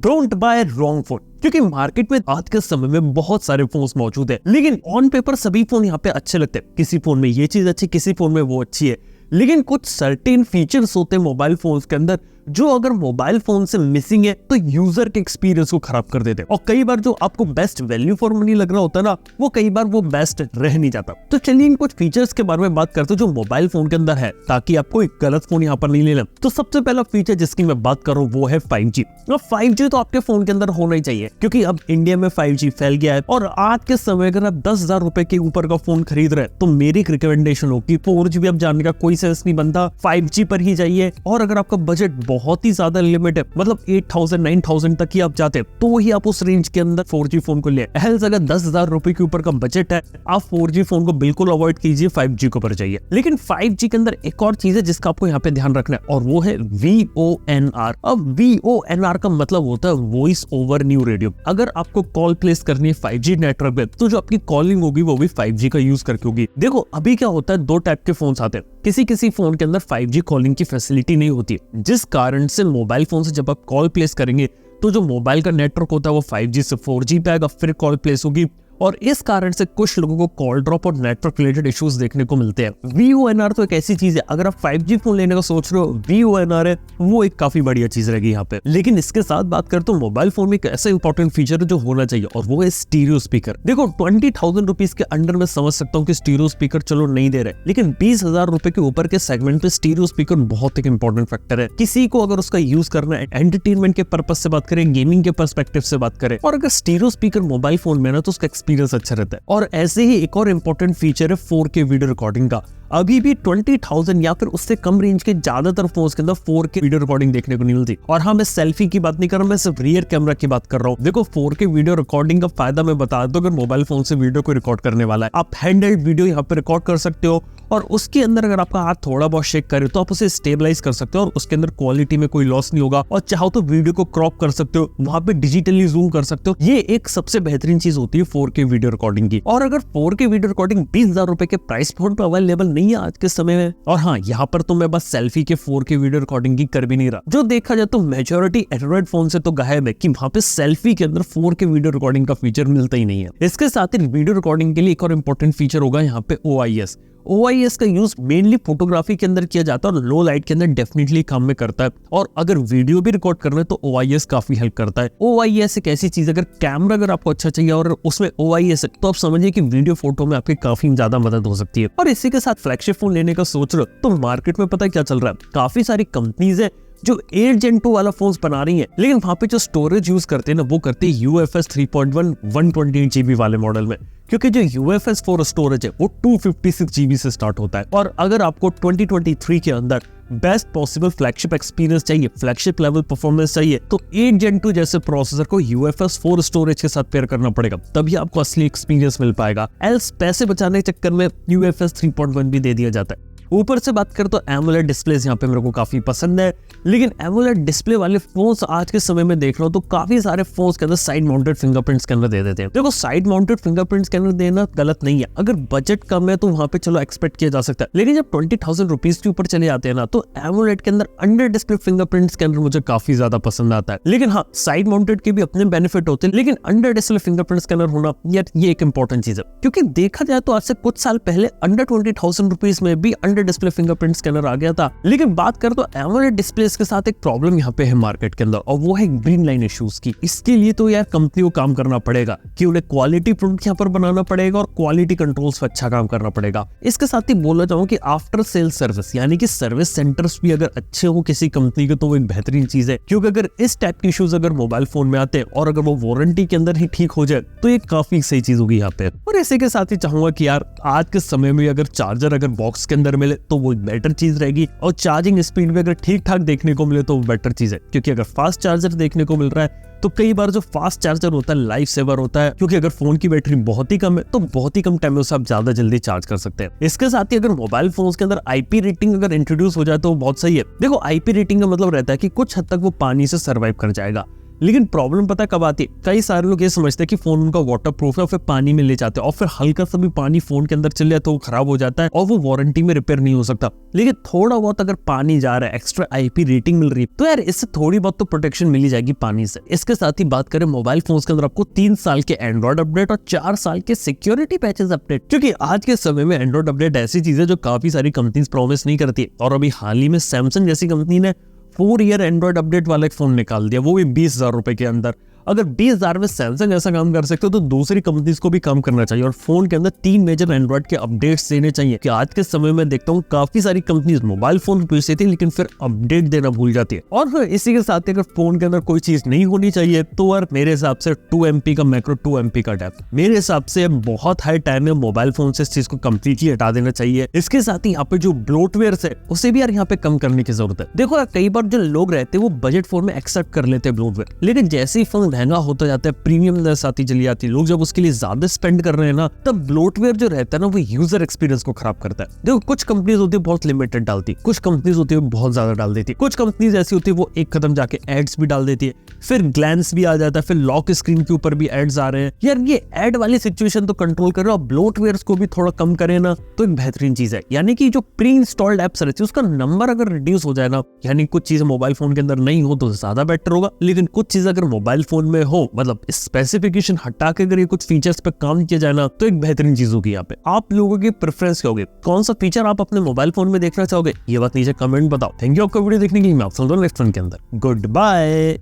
Don't by wrong phone, क्योंकि market में आज के समय में बहुत सारे फोन्स मौजूद है, लेकिन ऑन पेपर सभी फोन यहाँ पे अच्छे लगते हैं। किसी फोन में ये चीज अच्छी, किसी फोन में वो अच्छी है, लेकिन कुछ सर्टेन फीचर्स होते हैं मोबाइल फोन्स के अंदर जो अगर मोबाइल फोन से मिसिंग है तो यूजर के एक्सपीरियंस को खराब कर देते हैं। और कई बार जो आपको बेस्ट वैल्यू फॉर मनी लग रहा होता है ना, वो कई बार वो बेस्ट रह नहीं जाता। तो चलिए इन कुछ फीचर्स के बारे में बात करते हैं जो मोबाइल फोन के अंदर है, ताकि आपको एक गलत फोन यहाँ पर नहीं लेना। तो सबसे पहला फीचर जिसकी मैं बात कर रहा हूँ वो है 5G। 5G तो आपके फोन के अंदर होना ही चाहिए, क्योंकि अब इंडिया में 5G फैल गया है। और आज के समय अगर आप 10,000 रुपए के ऊपर का फोन खरीद रहे हैं तो मेरी रिकमेंडेशन होगी 4G अब जानने का कोई सेंस नहीं बनता, 5G पर ही जाइए। और अगर आपका बजट बहुत ही ज्यादा लिमिट है, मतलब 8,000 9,000 तक ही आप जाते हैं, तो ही आप उस रेंज के अंदर 4G फोन को ले। एल्स अगर 10,000 रुपए के ऊपर का बजट है, आप 4G फोन को बिल्कुल अवॉइड कीजिए, 5G को पर जाइए। लेकिन 5G के अंदर एक और चीज है जिसका आपको यहाँ पे ध्यान रखना है, और वो है VoNR। अब VoNR का मतलब होता है वॉइस ओवर न्यू रेडियो। अगर आपको कॉल प्लेस करनी है 5G नेटवर्क पे, तो जो आपकी कॉलिंग होगी वो भी 5G का यूज करके होगी। देखो अभी क्या होता है, दो टाइप के फोन आते हैं। किसी फोन के अंदर 5G कॉलिंग की फैसिलिटी नहीं होती, जिस कारण से मोबाइल फोन से जब आप कॉल प्लेस करेंगे तो जो मोबाइल का नेटवर्क होता है वो 5G से 4G पे आएगा, फिर कॉल प्लेस होगी। और इस कारण से कुछ लोगों को कॉल ड्रॉप और नेटवर्क रिलेटेड इश्यूज देखने को मिलते हैं। VoNR तो एक ऐसी चीज है, अगर आप 5G फोन लेने का सोच रहे हो, VoNR है वो एक काफी बढ़िया चीज रहेगी यहाँ पे। लेकिन इसके साथ बात करते तो मोबाइल फोन में एक ऐसा इंपॉर्टेंट फीचर है जो होना चाहिए, और वो है स्टीरियो स्पीकर। देखो 20,000 रुपीज के अंडर में समझ सकता हूँ कि स्टीरियो स्पीकर चलो नहीं दे रहे, लेकिन 20,000 रुपए के ऊपर के सेगमेंट पे स्टीरियो स्पीकर बहुत एक इंपॉर्टेंट फैक्टर है। किसी को अगर उसका यूज करना है एंटरटेनमेंट के पर्पज से बात करें, गेमिंग के पर्सपेक्टिव से बात करें, और अगर स्टीरियो स्पीकर मोबाइल फोन में ना, तो उसका एक्सपीरियंस अच्छा रहता है। और ऐसे ही एक और इंपॉर्टेंट फीचर है 4K वीडियो रिकॉर्डिंग का। अभी भी 20,000 या फिर उससे कम रेंज के ज्यादातर फोन्स के अंदर 4K वीडियो रिकॉर्डिंग देखने को नहीं मिलती। और हाँ, मैं सेल्फी की बात नहीं कर रहा, मैं सिर्फ रियर कैमरा की बात कर रहा हूँ। देखो 4K वीडियो रिकॉर्डिंग का फायदा मैं बता दूं, अगर मोबाइल फोन से वीडियो को रिकॉर्ड करने वाला है, आप हैंडहेल्ड वीडियो यहाँ पे रिकॉर्ड कर सकते हो, और उसके अंदर अगर आपका हाथ थोड़ा बहुत शेक करे तो आप उसे स्टेबलाइज कर सकते हो, और उसके अंदर क्वालिटी में कोई लॉस नहीं होगा। और चाहो तो वीडियो को क्रॉप कर सकते हो, वहां पे डिजिटली जूम कर सकते हो। ये एक सबसे बेहतरीन चीज होती है 4K वीडियो रिकॉर्डिंग की। और अगर 4K वीडियो रिकॉर्डिंग 20,000 रुपए के प्राइस पॉइंट पर अवेलेबल नहीं है आज के समय में, और हाँ, यहाँ पर तो मैं बस सेल्फी के 4K वीडियो रिकॉर्डिंग की कर भी नहीं रहा। जो देखा जाए तो मेजॉरिटी एंड्रॉइड फोन से तो गायब है कि वहां पे सेल्फी के अंदर 4K वीडियो रिकॉर्डिंग का फीचर मिलता ही नहीं है। इसके साथ ही वीडियो रिकॉर्डिंग के लिए एक और इंपॉर्टेंट फीचर होगा यहाँ पे OIS का यूज मेनली फोटोग्राफी के अंदर किया जाता है, और लो लाइट के अंदर डेफिनेटली काम में करता है। और अगर वीडियो भी रिकॉर्ड करना है तो OIS काफी हेल्प करता है। OIS एक ऐसी चीज, अगर कैमरा अगर आपको अच्छा चाहिए और उसमें OIS है, तो आप समझिए कि वीडियो फोटो में आपकी काफी ज्यादा मदद हो सकती है। और इसी के साथ फ्लैगशिप फोन लेने का सोच रहे हो तो मार्केट में पता है क्या चल रहा है, काफी सारी कंपनीज है जो 8 Gen 2 वाला फोन्स बना रही हैं, लेकिन वहां पे जो स्टोरेज यूज करते हैं ना, वो करते हैं UFS 3.1 128 GB वाले मॉडल में, क्योंकि जो UFS 4 स्टोरेज है वो 256 GB से स्टार्ट होता है। और अगर आपको 2023 के अंदर बेस्ट पॉसिबल फ्लैगशिप एक्सपीरियंस चाहिए, फ्लैगशिप लेवल परफॉर्मेंस चाहिए, तो 8 Gen 2 जैसे प्रोसेसर को UFS 4 स्टोरेज के साथ पेयर करना पड़ेगा, तभी आपको असली एक्सपीरियंस मिल पाएगा। एल्स पैसे बचाने के चक्कर में UFS 3.1 भी दे दिया जाता है। ऊपर से बात करें तो एमोलेड डिस्प्लेस यहाँ पे मेरे को काफी पसंद है, लेकिन एमोलेड डिस्प्ले वाले फोन्स आज के समय में देख रहा हूँ तो काफी सारे फोन्स के अंदर साइड माउंटेड फिंगरप्रिंट स्कैनर दे देते हैं। देखो साइड माउंटेड फिंगरप्रिंट स्कैनर देना गलत नहीं है, अगर बजट कम है तो वहां पे चलो एक्सपेक्ट किया जा सकता है। लेकिन जब 20,000 रुपीज के ऊपर चले जाते हैं ना, तो एमोलेड के अंदर अंडर डिस्प्ले फिंगरप्रिंट स्कैनर मुझे काफी ज्यादा पसंद आता है। लेकिन हाँ, साइड माउंटेड के भी अपने बेनिफिट होते हैं, लेकिन अंडर डिस्प्ले फिंगरप्रिंट स्कैनर होना यार ये एक इंपॉर्टेंट चीज है, क्योंकि देखा जाए तो आज से कुछ साल पहले अंडर 20,000 रुपीज में भी अंडर डिस्प्ले फिंगरप्रिंट स्कैनर आ गया था। लेकिन बात कर तो एमोलेड डिस्प्लेस के साथ एक प्रॉब्लम यहाँ पे है मार्केट के अंदर, और वो है ग्रीन लाइन इश्यूज की। इसके लिए तो यार कंपनी को काम करना पड़ेगा कि उन्हें क्वालिटी प्रोडक्ट यहाँ पर बनाना पड़ेगा और क्वालिटी कंट्रोल्स पर अच्छा काम करना पड़ेगा। इसके साथ ही बोलना चाहूँ कि आफ्टर सेल सर्विस यानी कि सर्विस सेंटर्स भी अगर अच्छे हो किसी कंपनी के, तो वो एक बेहतरीन चीज है, क्योंकि अगर इस टाइप के इश्यूज अगर मोबाइल फोन में आते हैं और अगर वो वारंटी के अंदर ही ठीक हो जाए, तो ये काफी सही चीज होगी यहाँ पे। और इसी के साथ ही चाहूंगा कि यार आज के समय में अगर चार्जर अगर बॉक्स के अंदर मिले तो वो बेटर चीज रहेगी, और चार्जिंग स्पीड भी अगर ठीक ठाक देखने को मिले तो वो बेटर चीज है, क्योंकि अगर फास्ट चार्जर देखने को मिल रहा है तो कई बार जो फास्ट चार्जर होता है लाइफ सेवर होता है, क्योंकि अगर फोन की बैटरी बहुत ही कम है तो बहुत ही कम टाइम में उसे आप ज्यादा जल्दी चार्ज कर सकते हैं। इसके साथ ही अगर मोबाइल फोन्स के अंदर IP रेटिंग अगर इंट्रोड्यूस हो जाए तो बहुत सही है। देखो IP रेटिंग का मतलब रहता है कि कुछ हद तक वो पानी से सर्वाइव कर जाएगा, लेकिन प्रॉब्लम पता कब आती है, कई सारे लोग ये समझते हैं कि फोन उनका वाटर प्रूफ है और फिर पानी में ले जाते हैं और फिर हल्का सा भी पानी फोन के अंदर चल जाए तो वो खराब हो जाता है और वो वारंटी में रिपेयर नहीं हो सकता। लेकिन थोड़ा बहुत अगर पानी जा रहा है, एक्स्ट्रा IP रेटिंग मिल रही है, तो यार इससे थोड़ी बहुत तो प्रोटेक्शन मिल जाएगी पानी से। इसके साथ ही बात करें मोबाइल फोन्स के अंदर आपको 3 साल के एंड्रॉइड अपडेट और 4 साल के सिक्योरिटी पैचेस अपडेट, क्योंकि आज के समय में एंड्रॉइड अपडेट ऐसी चीज है जो काफी सारी कंपनीज प्रॉमिस नहीं करती। और अभी हाल ही में सैमसंग जैसी कंपनी ने 4 ईयर एंड्रॉइड अपडेट वाला एक फोन निकाल दिया, वो भी 20,000 रुपए के अंदर। अगर 20,000 में सैमसंग ऐसा काम कर सकते हो तो दूसरी कंपनीज को भी काम करना चाहिए और फोन के अंदर 3 मेजर एंड्रॉइड के अपडेट्स देने चाहिए। कि आज के समय में देखता हूँ काफी सारी कंपनीज मोबाइल फोन बेच देती है लेकिन फिर अपडेट देना भूल जाती है। और फिर इसी के साथ अगर फोन के अंदर कोई चीज नहीं होनी चाहिए तो यार मेरे हिसाब से 2 MP का मैक्रो, 2 MP का डेप्थ, मेरे हिसाब से बहुत हाई टाइम है मोबाइल फोन से इस चीज को कम्प्लीटली हटा देना चाहिए। इसके साथ ही यहाँ पे जो ब्लोटवेयर है उसे भी यार यहाँ पे कम करने की जरूरत है। देखो यार कई बार जो लोग रहते हैं वो बजट फोन में एक्सेप्ट कर लेते हैं ब्लोटवेयर, लेकिन जैसे ही फोन महंगा होता जाता है, प्रीमियम साथी चली जाती है, लोग जब उसके लिए ज्यादा स्पेंड कर रहे हैं ना, तब ब्लोटवेयर जो रहता है ना वो यूजर एक्सपीरियंस को खराब करता है। देखो कुछ कंपनीज होती है बहुत लिमिटेड डालती, कुछ कंपनीज होती है बहुत ज्यादा डाल देती, कुछ कंपनीज ऐसी होती है वो एक कदम जाके एड्स भी डाल देती है, फिर ग्लैंस भी आ जाता है, फिर लॉक स्क्रीन के ऊपर भी एड्स आ रहे हैं। यार ये एड वाली सिचुएशन तो कंट्रोल करो और ब्लोटवेयर को भी थोड़ा कम करे ना तो एक बेहतरीन चीज है। यानी कि जो प्री इंस्टॉल्ड एप्स रहती है उसका नंबर अगर रिड्यूस हो जाए ना, यानी कुछ चीजें मोबाइल फोन के अंदर नहीं हो तो ज्यादा बेटर होगा, लेकिन कुछ चीज अगर मोबाइल फोन में हो, मतलब स्पेसिफिकेशन हटा के अगर ये कुछ फीचर्स पे काम किया जाए ना तो एक बेहतरीन चीज होगी। यहाँ पे आप लोगों की प्रेफरेंस क्या होगी, कौन सा फीचर आप अपने मोबाइल फोन में देखना चाहोगे, ये बात नीचे कमेंट बताओ। थैंक यू आपका वीडियो देखने के लिए, मैं आपसे नेक्स्ट वन के अंदर। Good bye.